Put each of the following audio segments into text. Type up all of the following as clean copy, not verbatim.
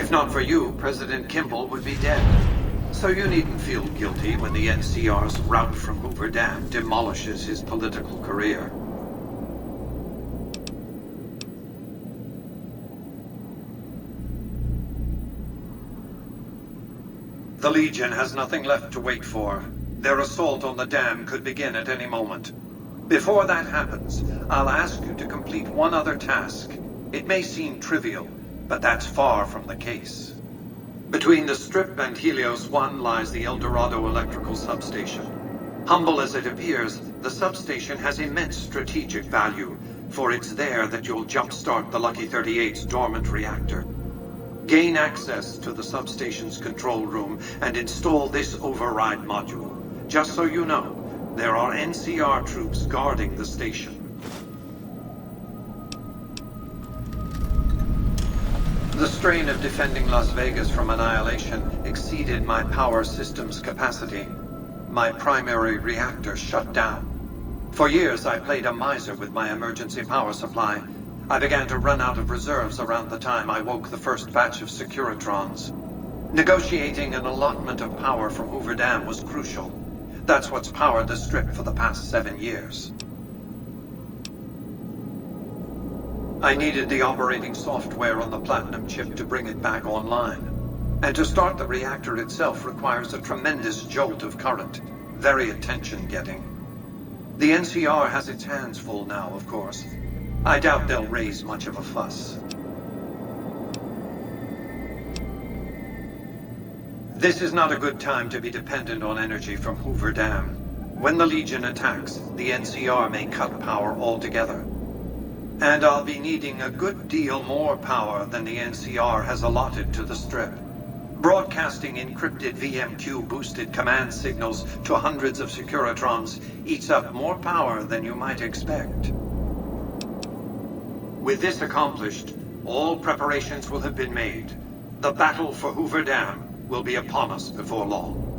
If not for you, President Kimball would be dead. So you needn't feel guilty when the NCR's rout from Hoover Dam demolishes his political career. The Legion has nothing left to wait for. Their assault on the dam could begin at any moment. Before that happens, I'll ask you to complete one other task. It may seem trivial, but that's far from the case. Between the Strip and Helios 1 lies the El Dorado electrical substation. Humble as it appears, the substation has immense strategic value, for it's there that you'll jumpstart the Lucky 38's dormant reactor. Gain access to the substation's control room and install this override module. Just so you know, there are NCR troops guarding the station. The strain of defending Las Vegas from annihilation exceeded my power system's capacity. My primary reactor shut down. For years, I played a miser with my emergency power supply. I began to run out of reserves around the time I woke the first batch of Securitrons. Negotiating an allotment of power from Hoover Dam was crucial. That's what's powered the Strip for the past 7 years. I needed the operating software on the Platinum chip to bring it back online. And to start the reactor itself requires a tremendous jolt of current. Very attention-getting. The NCR has its hands full now, of course. I doubt they'll raise much of a fuss. This is not a good time to be dependent on energy from Hoover Dam. When the Legion attacks, the NCR may cut power altogether. And I'll be needing a good deal more power than the NCR has allotted to the Strip. Broadcasting encrypted VMQ-boosted command signals to hundreds of Securitrons eats up more power than you might expect. With this accomplished, all preparations will have been made. The battle for Hoover Dam will be upon us before long.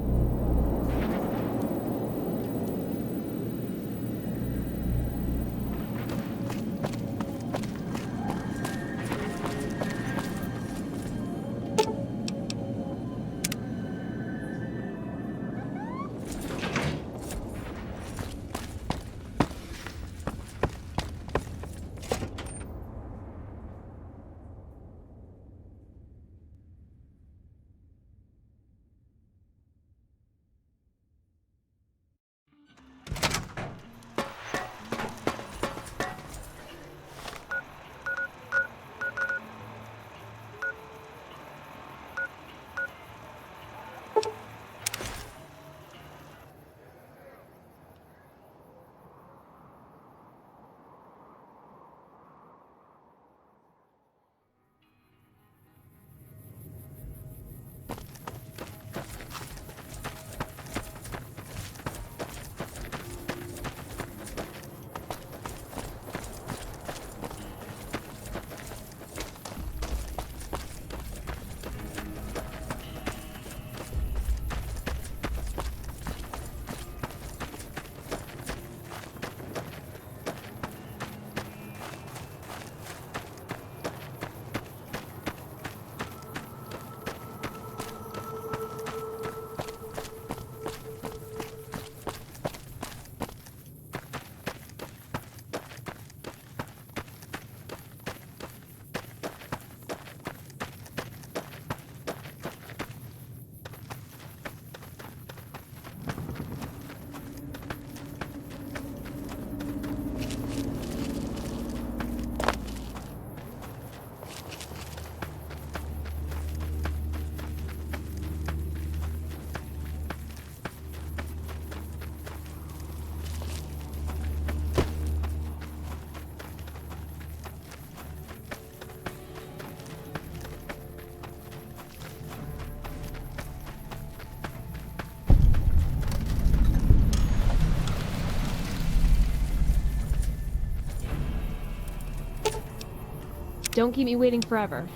Don't keep me waiting forever.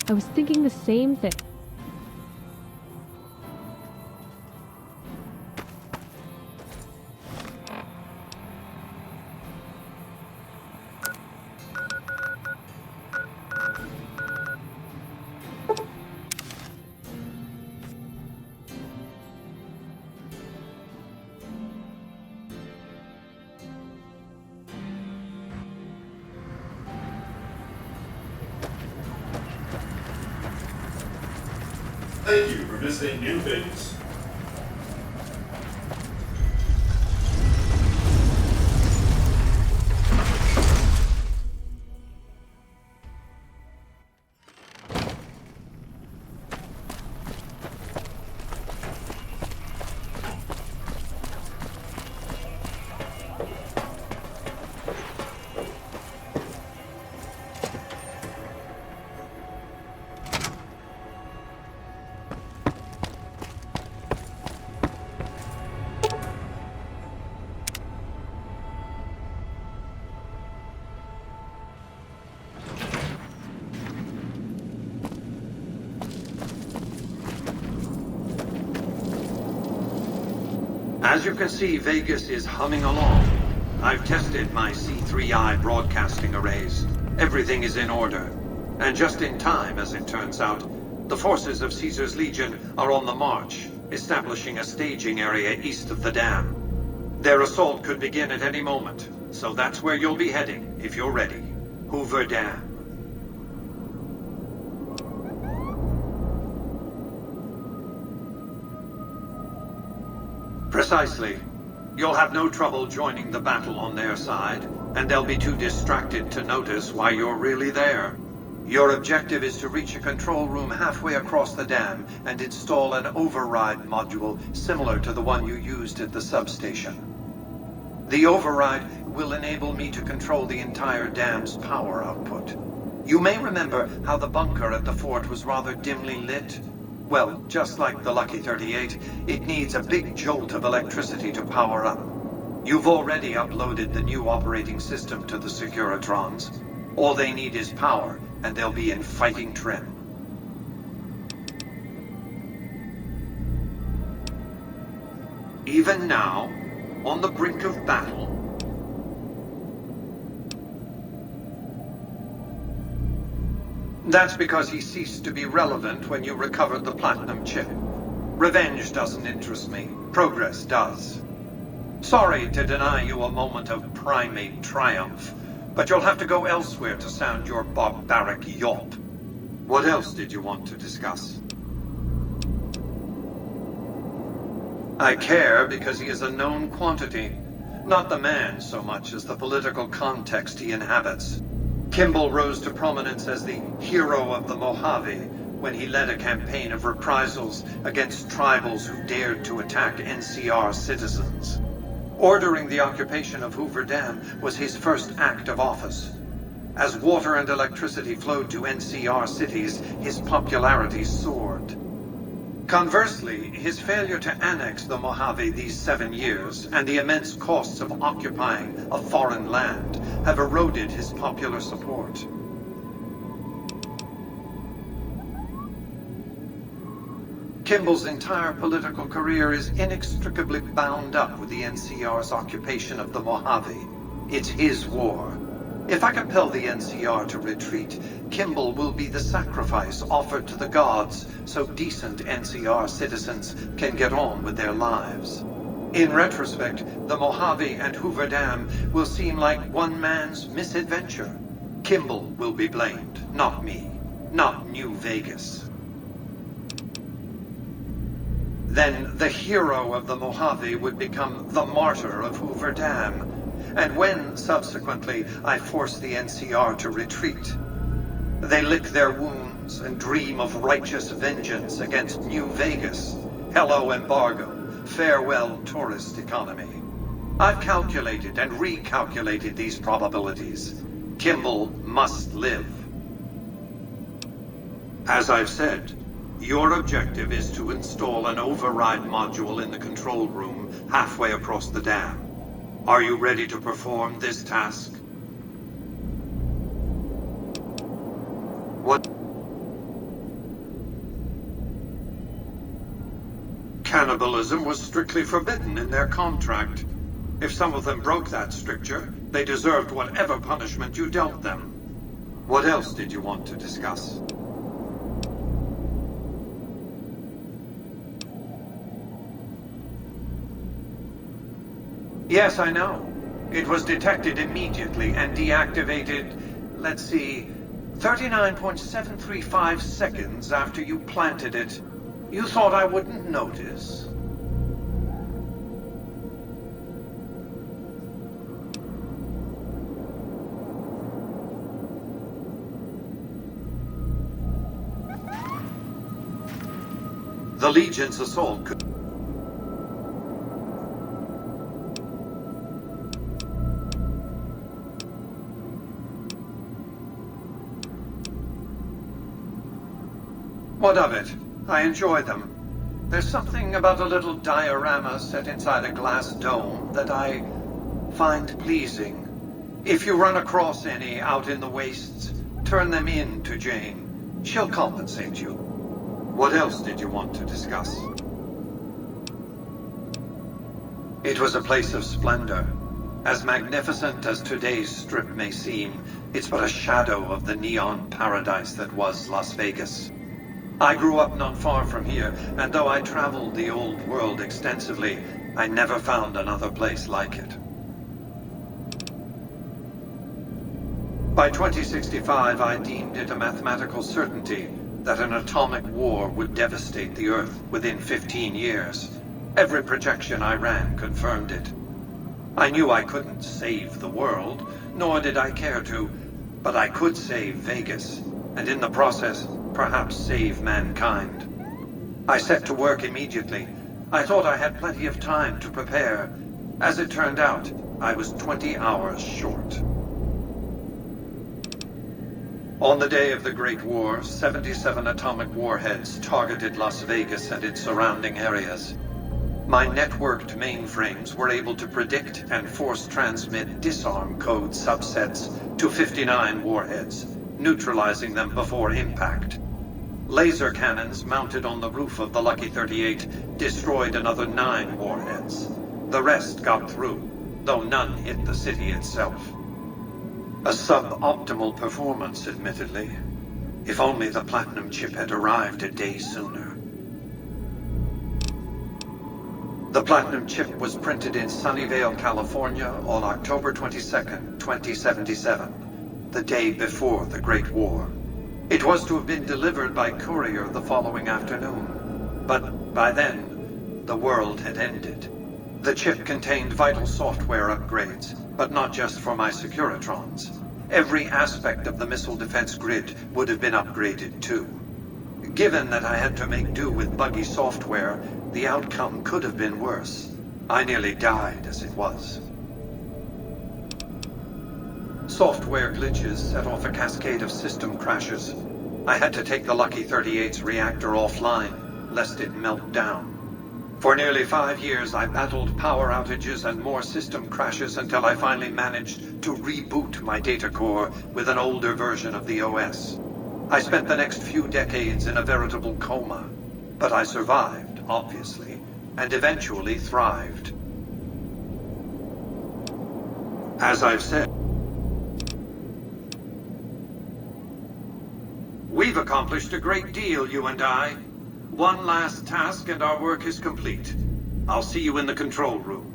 I was thinking the same thing. Thank you for visiting New Vegas. As you can see, Vegas is humming along. I've tested my C3I broadcasting arrays. Everything is in order. And just in time, as it turns out, the forces of Caesar's Legion are on the march, establishing a staging area east of the dam. Their assault could begin at any moment, so that's where you'll be heading, if you're ready. Hoover Dam. Precisely. You'll have no trouble joining the battle on their side, and they'll be too distracted to notice why you're really there. Your objective is to reach a control room halfway across the dam and install an override module similar to the one you used at the substation. The override will enable me to control the entire dam's power output. You may remember how the bunker at the fort was rather dimly lit. Well, just like the Lucky 38, it needs a big jolt of electricity to power up. You've already uploaded the new operating system to the Securitrons. All they need is power, and they'll be in fighting trim. Even now, on the brink of battle, that's because he ceased to be relevant when you recovered the platinum chip. Revenge doesn't interest me. Progress does. Sorry to deny you a moment of primate triumph, but you'll have to go elsewhere to sound your barbaric yawp. What else did you want to discuss? I care because he is a known quantity. Not the man so much as the political context he inhabits. Kimball rose to prominence as the hero of the Mojave when he led a campaign of reprisals against tribals who dared to attack NCR citizens. Ordering the occupation of Hoover Dam was his first act of office. As water and electricity flowed to NCR cities, his popularity soared. Conversely, his failure to annex the Mojave these 7 years and the immense costs of occupying a foreign land have eroded his popular support. Kimball's entire political career is inextricably bound up with the NCR's occupation of the Mojave. It's his war. If I compel the NCR to retreat, Kimball will be the sacrifice offered to the gods so decent NCR citizens can get on with their lives. In retrospect, the Mojave and Hoover Dam will seem like one man's misadventure. Kimball will be blamed, not me, not New Vegas. Then the hero of the Mojave would become the martyr of Hoover Dam. And when, subsequently, I force the NCR to retreat, they lick their wounds and dream of righteous vengeance against New Vegas. Hello, embargo. Farewell, tourist economy. I've calculated and recalculated these probabilities. Kimball must live. As I've said, your objective is to install an override module in the control room halfway across the dam. Are you ready to perform this task? What? Cannibalism was strictly forbidden in their contract. If some of them broke that stricture, they deserved whatever punishment you dealt them. What else did you want to discuss? Yes, I know. It was detected immediately and deactivated, let's see, 39.735 seconds after you planted it. You thought I wouldn't notice? The Legion's assault could... What of it? I enjoy them. There's something about a little diorama set inside a glass dome that I find pleasing. If you run across any out in the wastes, turn them in to Jane. She'll compensate you. What else did you want to discuss? It was a place of splendor. As magnificent as today's strip may seem, it's but a shadow of the neon paradise that was Las Vegas. I grew up not far from here, and though I traveled the old world extensively, I never found another place like it. By 2065, I deemed it a mathematical certainty that an atomic war would devastate the Earth within 15 years. Every projection I ran confirmed it. I knew I couldn't save the world, nor did I care to, but I could save Vegas, and in the process, perhaps save mankind. I set to work immediately. I thought I had plenty of time to prepare. As it turned out, I was 20 hours short. On the day of the Great War, 77 atomic warheads targeted Las Vegas and its surrounding areas. My networked mainframes were able to predict and force transmit disarm code subsets to 59 warheads, neutralizing them before impact. Laser cannons mounted on the roof of the Lucky 38 destroyed another 9 warheads. The rest got through, though none hit the city itself. A suboptimal performance, admittedly. If only the Platinum chip had arrived a day sooner. The Platinum chip was printed in Sunnyvale, California on October 22nd, 2077, the day before the Great War. It was to have been delivered by courier the following afternoon, but by then, the world had ended. The chip contained vital software upgrades, but not just for my Securitrons. Every aspect of the missile defense grid would have been upgraded too. Given that I had to make do with buggy software, the outcome could have been worse. I nearly died as it was. Software glitches set off a cascade of system crashes. I had to take the Lucky 38's reactor offline, lest it melt down. For nearly 5 years, I battled power outages and more system crashes until I finally managed to reboot my data core with an older version of the OS. I spent the next few decades in a veritable coma, but I survived, obviously, and eventually thrived. As I've said, we've accomplished a great deal, you and I. One last task and our work is complete. I'll see you in the control room.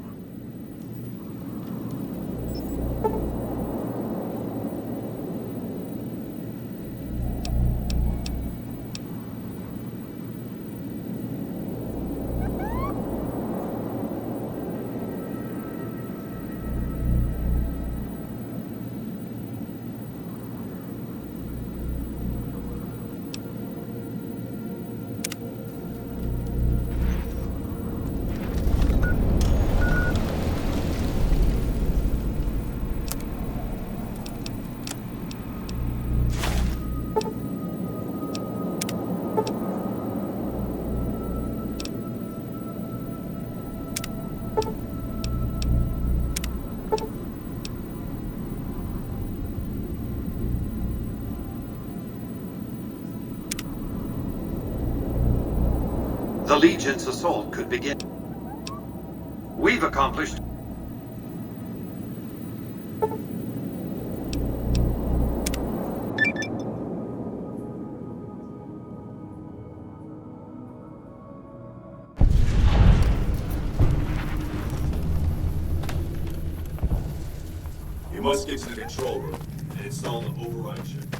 the Legion's assault could begin. We've accomplished... You must get to the control room and install the override chip.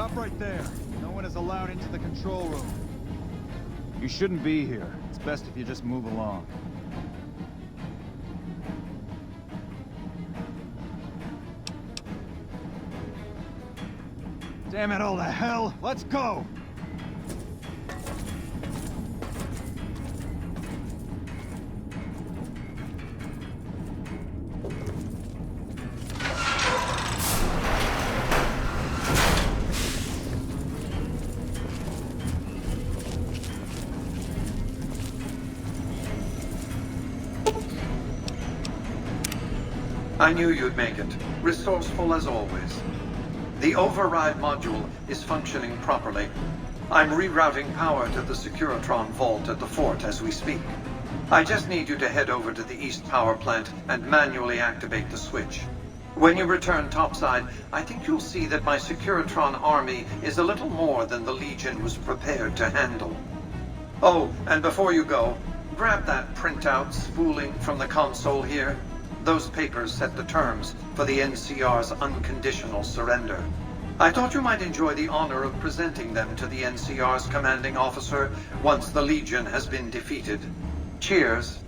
Stop right there. No one is allowed into the control room. You shouldn't be here. It's best if you just move along. Damn it all to hell! Let's go! I knew you'd make it. Resourceful as always. The override module is functioning properly. I'm rerouting power to the Securitron vault at the fort as we speak. I just need you to head over to the East Power Plant and manually activate the switch. When you return topside, I think you'll see that my Securitron army is a little more than the Legion was prepared to handle. Oh, and before you go, grab that printout spooling from the console here. Those papers set the terms for the NCR's unconditional surrender. I thought you might enjoy the honor of presenting them to the NCR's commanding officer once the Legion has been defeated. Cheers.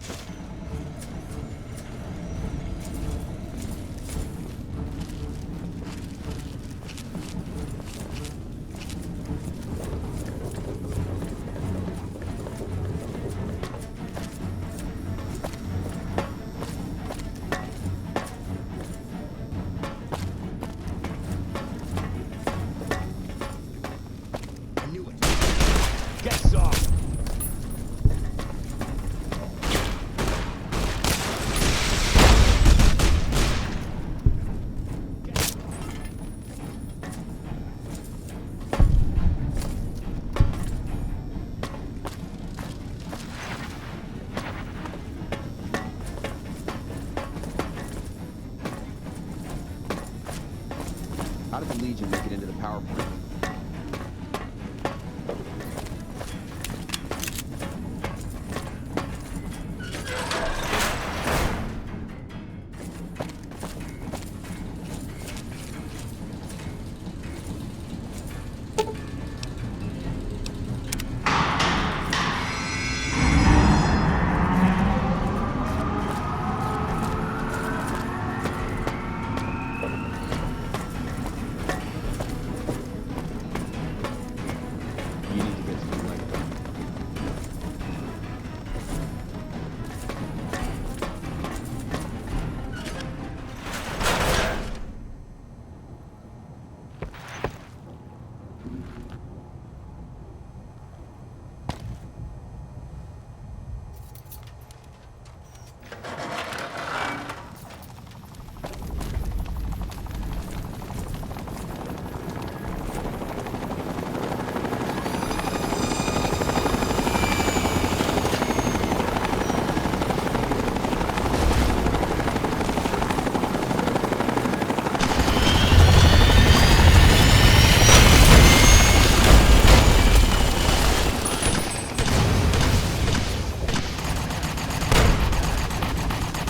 I knew it. How did the Legion make it into the power plant? You need to get to the light.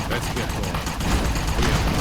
Let's get going. We have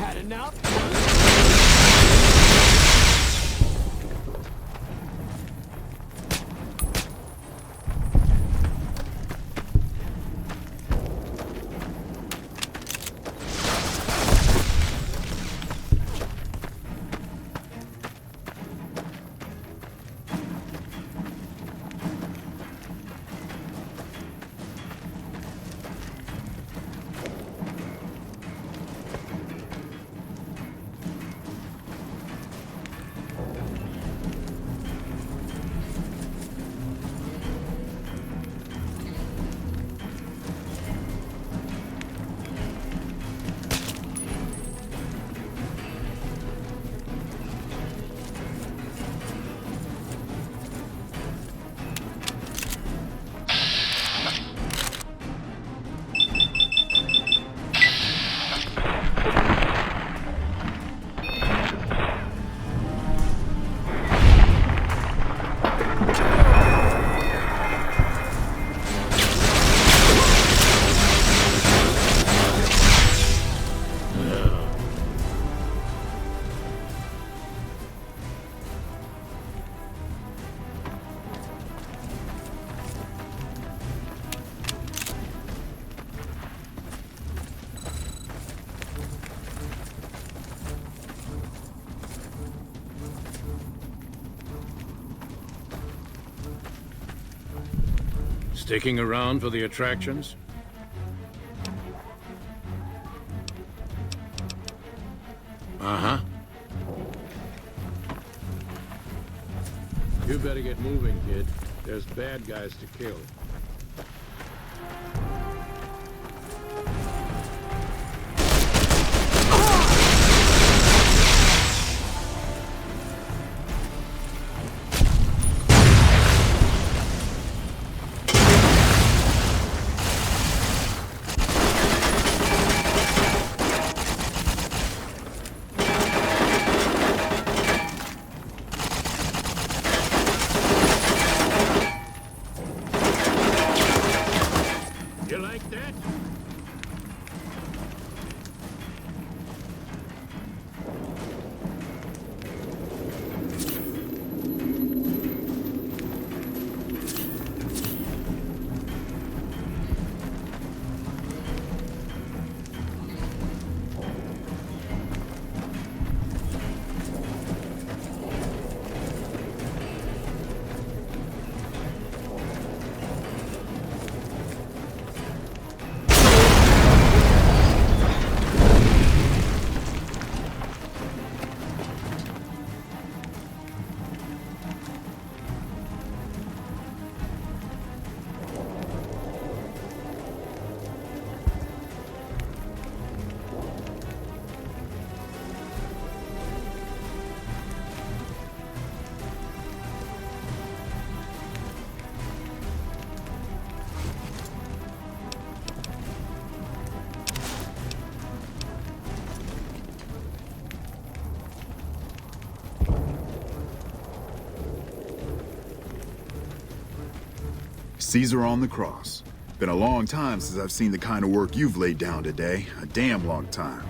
Had enough? sticking around for the attractions? Uh-huh. You better get moving, kid. There's bad guys to kill. You like that? Caesar on the cross. Been a long time since I've seen the kind of work you've laid down today. A damn long time.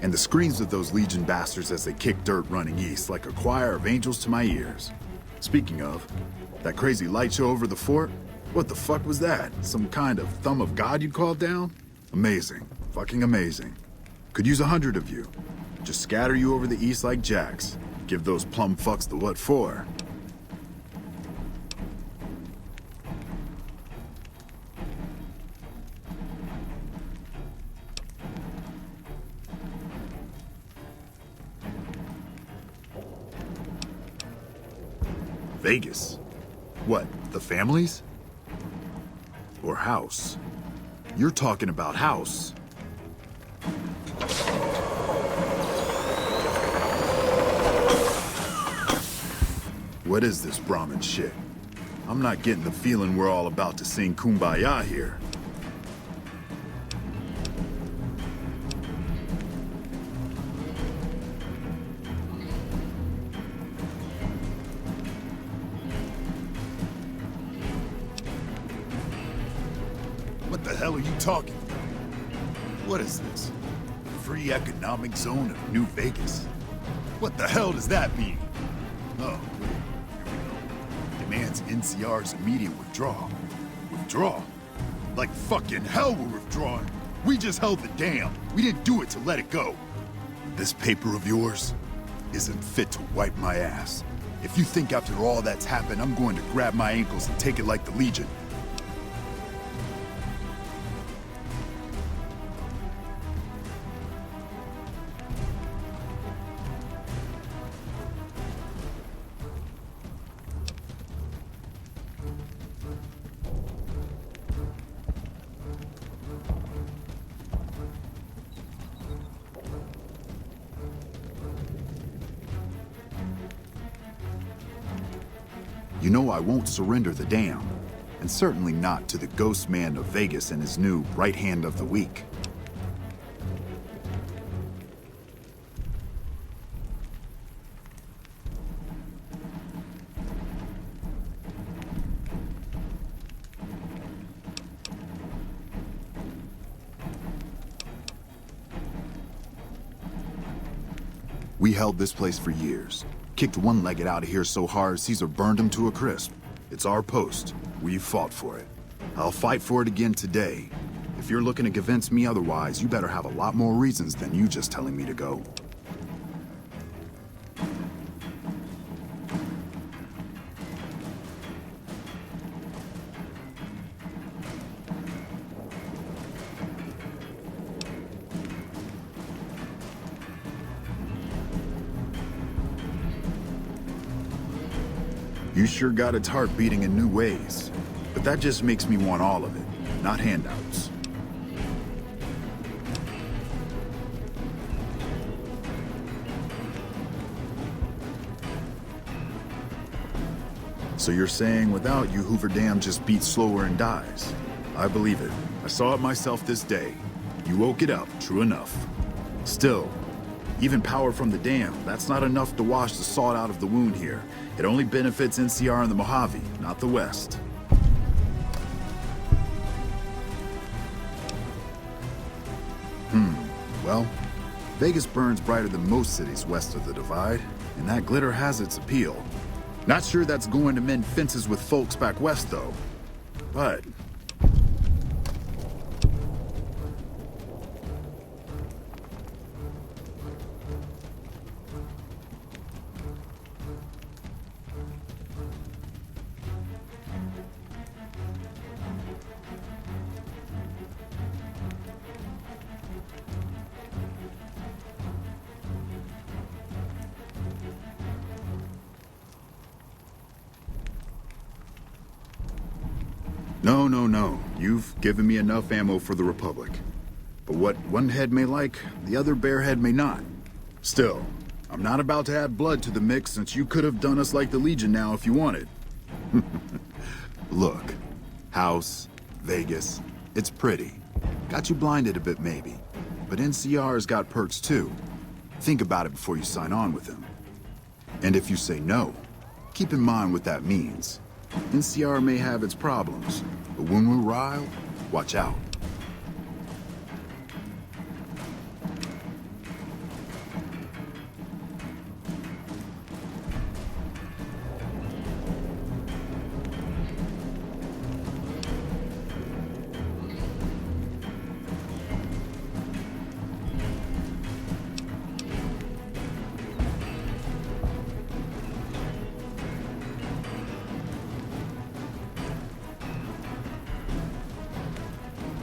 And the screams of those Legion bastards as they kick dirt running east like a choir of angels to my ears. Speaking of, that crazy light show over the fort? What the fuck was that? Some kind of thumb of God you called down? Amazing. Fucking amazing. Could use 100 of you. Just scatter you over the east like jacks. Give those plum fucks the what for. Vegas? What, the families? Or House? You're talking about House. What is this Brahmin shit? I'm not getting the feeling we're all about to sing Kumbaya here. What the hell are you talking about? What is this? Free economic zone of New Vegas? What the hell does that mean? Oh, wait. Here we go. Demands NCR's immediate withdrawal. Withdraw? Like fucking hell we're withdrawing. We just held the dam. We didn't do it to let it go. This paper of yours isn't fit to wipe my ass. If you think after all that's happened, I'm going to grab my ankles and take it like the Legion. You know I won't surrender the dam, and certainly not to the ghost man of Vegas and his new right hand of the week. We held this place for years. Kicked one-legged out of here so hard Caesar burned him to a crisp. It's our post. We fought for it. I'll fight for it again today. If you're looking to convince me otherwise, you better have a lot more reasons than you just telling me to go. You sure got its heart beating in new ways. But that just makes me want all of it, not handouts. So you're saying without you, Hoover Dam just beats slower and dies? I believe it. I saw it myself this day. You woke it up, true enough. Still, even power from the dam, that's not enough to wash the salt out of the wound here. It only benefits NCR and the Mojave, not the West. Well, Vegas burns brighter than most cities west of the Divide, and that glitter has its appeal. Not sure that's going to mend fences with folks back west, though. But... No. You've given me enough ammo for the Republic. But what one head may like, the other bear head may not. Still, I'm not about to add blood to the mix since you could have done us like the Legion now if you wanted. Look, House, Vegas, it's pretty. Got you blinded a bit maybe. But NCR's got perks too. Think about it before you sign on with him. And if you say no, keep in mind what that means. NCR may have its problems, but when we rile, watch out.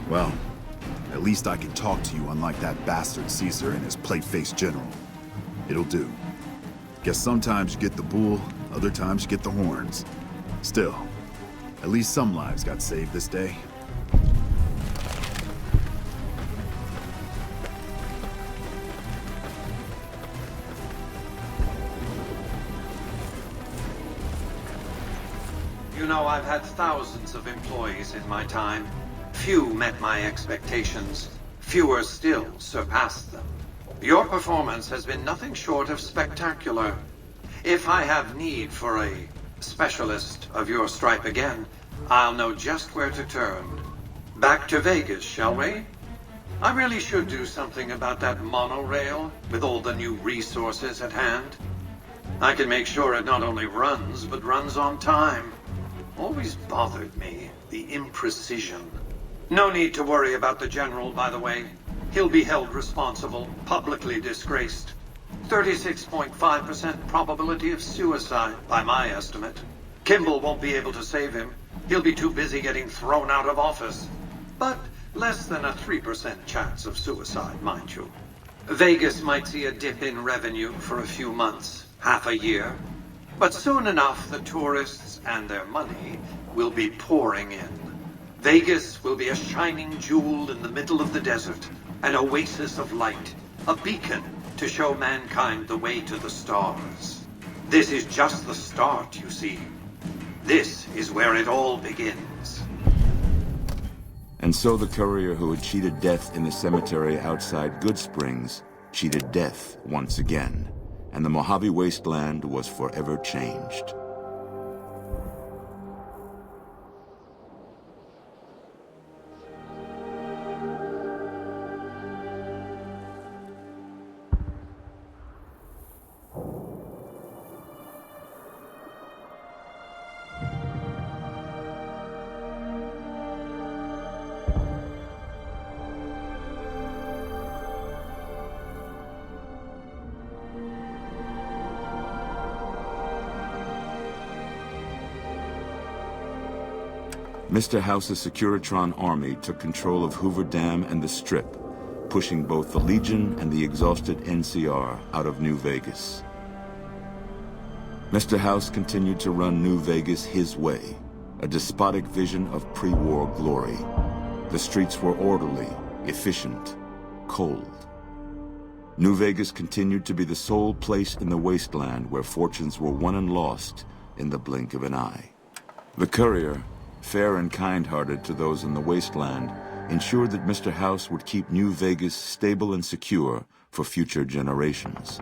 Well, at least I can talk to you unlike that bastard Caesar and his plate-faced general. It'll do. Guess sometimes you get the bull, other times you get the horns. Still, at least some lives got saved this day. You know, I've had thousands of employees in my time. Few met my expectations. Fewer still surpassed them. Your performance has been nothing short of spectacular. If I have need for a specialist of your stripe again, I'll know just where to turn. Back to Vegas, shall we? I really should do something about that monorail with all the new resources at hand. I can make sure it not only runs, but runs on time. Always bothered me, the imprecision. No need to worry about the General, by the way. He'll be held responsible, publicly disgraced. 36.5% probability of suicide, by my estimate. Kimball won't be able to save him. He'll be too busy getting thrown out of office. But less than a 3% chance of suicide, mind you. Vegas might see a dip in revenue for a few months, half a year. But soon enough, the tourists and their money will be pouring in. Vegas will be a shining jewel in the middle of the desert, an oasis of light, a beacon to show mankind the way to the stars. This is just the start, you see. This is where it all begins. And so the courier who had cheated death in the cemetery outside Goodsprings cheated death once again, and the Mojave wasteland was forever changed. Mr. House's Securitron army took control of Hoover Dam and the Strip, pushing both the Legion and the exhausted NCR out of New Vegas. Mr. House continued to run New Vegas his way, a despotic vision of pre-war glory. The streets were orderly, efficient, cold. New Vegas continued to be the sole place in the wasteland where fortunes were won and lost in the blink of an eye. The Courier, fair and kind-hearted to those in the wasteland, ensured that Mr. House would keep New Vegas stable and secure for future generations.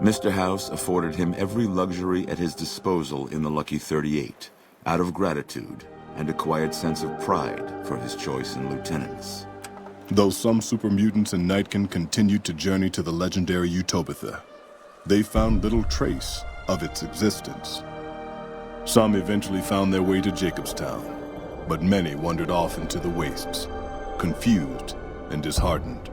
Mr. House afforded him every luxury at his disposal in the Lucky 38, out of gratitude and a quiet sense of pride for his choice in lieutenants. Though some super mutants in Nightkin continued to journey to the legendary Utopia, they found little trace of its existence. Some eventually found their way to Jacobstown, but many wandered off into the wastes, confused and disheartened.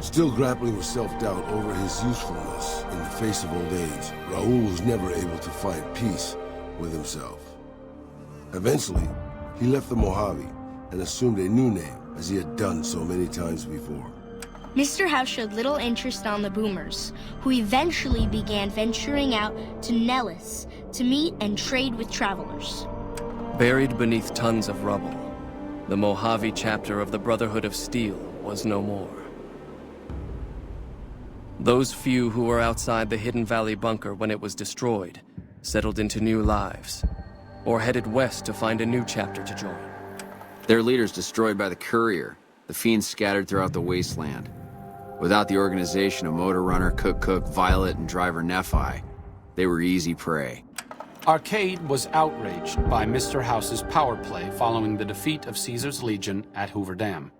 Still grappling with self-doubt over his usefulness in the face of old age, Raoul was never able to find peace with himself. Eventually, he left the Mojave and assumed a new name, as he had done so many times before. Mr. House showed little interest on the Boomers, who eventually began venturing out to Nellis to meet and trade with travelers. Buried beneath tons of rubble, the Mojave chapter of the Brotherhood of Steel was no more. Those few who were outside the Hidden Valley bunker when it was destroyed settled into new lives, or headed west to find a new chapter to join. Their leaders destroyed by the Courier, the fiends scattered throughout the wasteland. Without the organization of Motor Runner, Cook, Violet, and Driver Nephi, they were easy prey. Arcade was outraged by Mr. House's power play following the defeat of Caesar's Legion at Hoover Dam.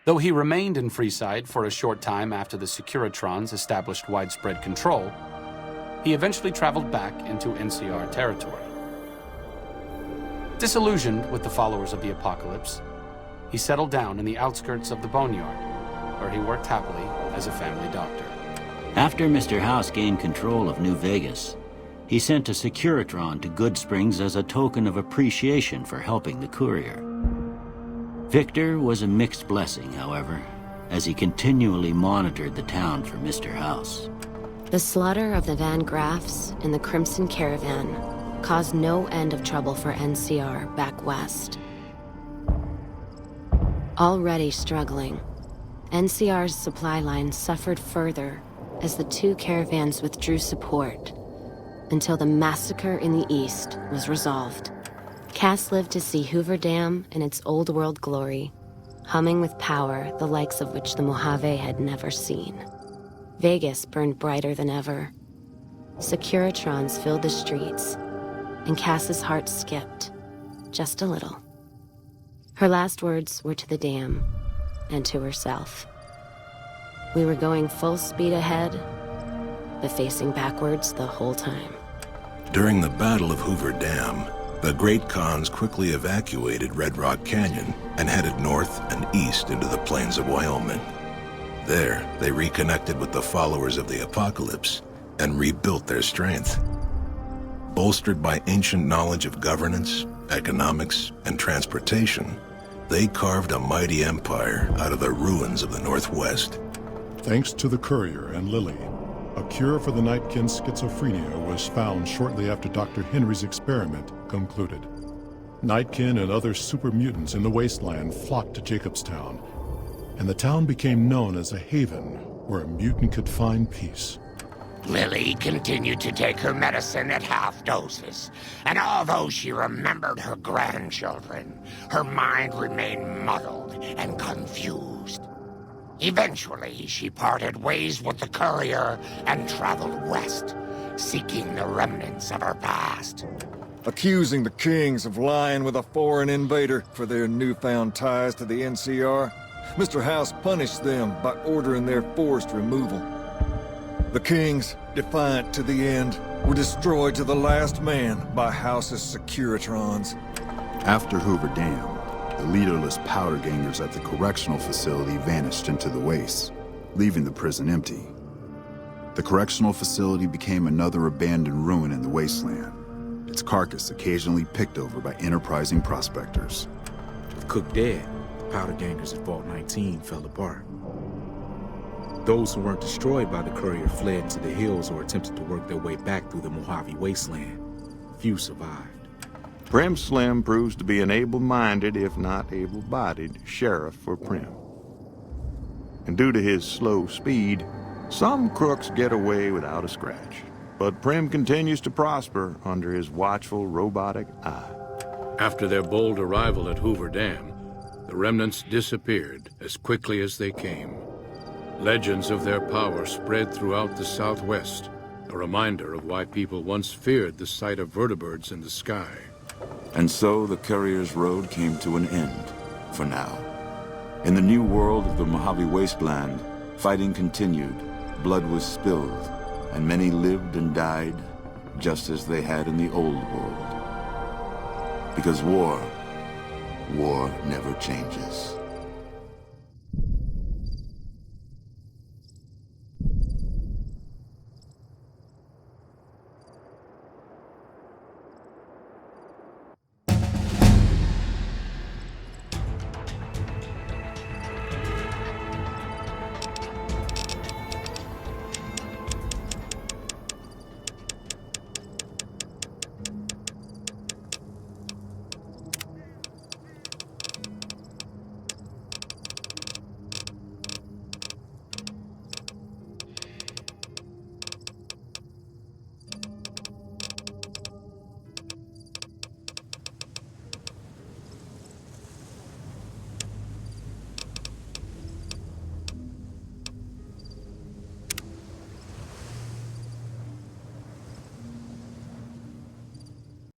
Though he remained in Freeside for a short time after the Securitrons established widespread control, he eventually traveled back into NCR territory. Disillusioned with the followers of the Apocalypse, he settled down in the outskirts of the Boneyard, where he worked happily as a family doctor. After Mr. House gained control of New Vegas, he sent a Securitron to Goodsprings as a token of appreciation for helping the Courier. Victor was a mixed blessing, however, as he continually monitored the town for Mr. House. The slaughter of the Van Graffs in the Crimson Caravan caused no end of trouble for NCR back west. Already struggling, NCR's supply line suffered further as the two caravans withdrew support until the massacre in the east was resolved. Cass lived to see Hoover Dam in its old world glory, humming with power the likes of which the Mojave had never seen. Vegas burned brighter than ever. Securitrons filled the streets, and Cass's heart skipped, just a little. Her last words were to the dam, and to herself. We were going full speed ahead, but facing backwards the whole time. During the Battle of Hoover Dam, the Great Khans quickly evacuated Red Rock Canyon and headed north and east into the plains of Wyoming. There, they reconnected with the followers of the Apocalypse and rebuilt their strength. Bolstered by ancient knowledge of governance, economics, and transportation, they carved a mighty empire out of the ruins of the Northwest. Thanks to the Courier and Lily, a cure for the Nightkin's schizophrenia was found shortly after Dr. Henry's experiment concluded. Nightkin and other super mutants in the wasteland flocked to Jacobstown, and the town became known as a haven where a mutant could find peace. Lily continued to take her medicine at half doses, and although she remembered her grandchildren, her mind remained muddled and confused. Eventually, she parted ways with the Courier and traveled west, seeking the remnants of her past. Accusing the Kings of lying with a foreign invader for their newfound ties to the NCR, Mr. House punished them by ordering their forced removal. The Kings, defiant to the end, were destroyed to the last man by House's Securitrons. After Hoover Dam, the leaderless powder gangers at the correctional facility vanished into the wastes, leaving the prison empty. The correctional facility became another abandoned ruin in the wasteland, its carcass occasionally picked over by enterprising prospectors. With Cook dead, the powder gangers at Vault 19 fell apart. Those who weren't destroyed by the courier fled into the hills or attempted to work their way back through the Mojave Wasteland. Few survived. Prim Slim proves to be an able-minded, if not able-bodied, sheriff for Prim. And due to his slow speed, some crooks get away without a scratch. But Prim continues to prosper under his watchful, robotic eye. After their bold arrival at Hoover Dam, the remnants disappeared as quickly as they came. Legends of their power spread throughout the Southwest, a reminder of why people once feared the sight of vertibirds in the sky. And so the Courier's Road came to an end, for now. In the new world of the Mojave Wasteland, fighting continued, blood was spilled, and many lived and died just as they had in the old world. Because war never changes.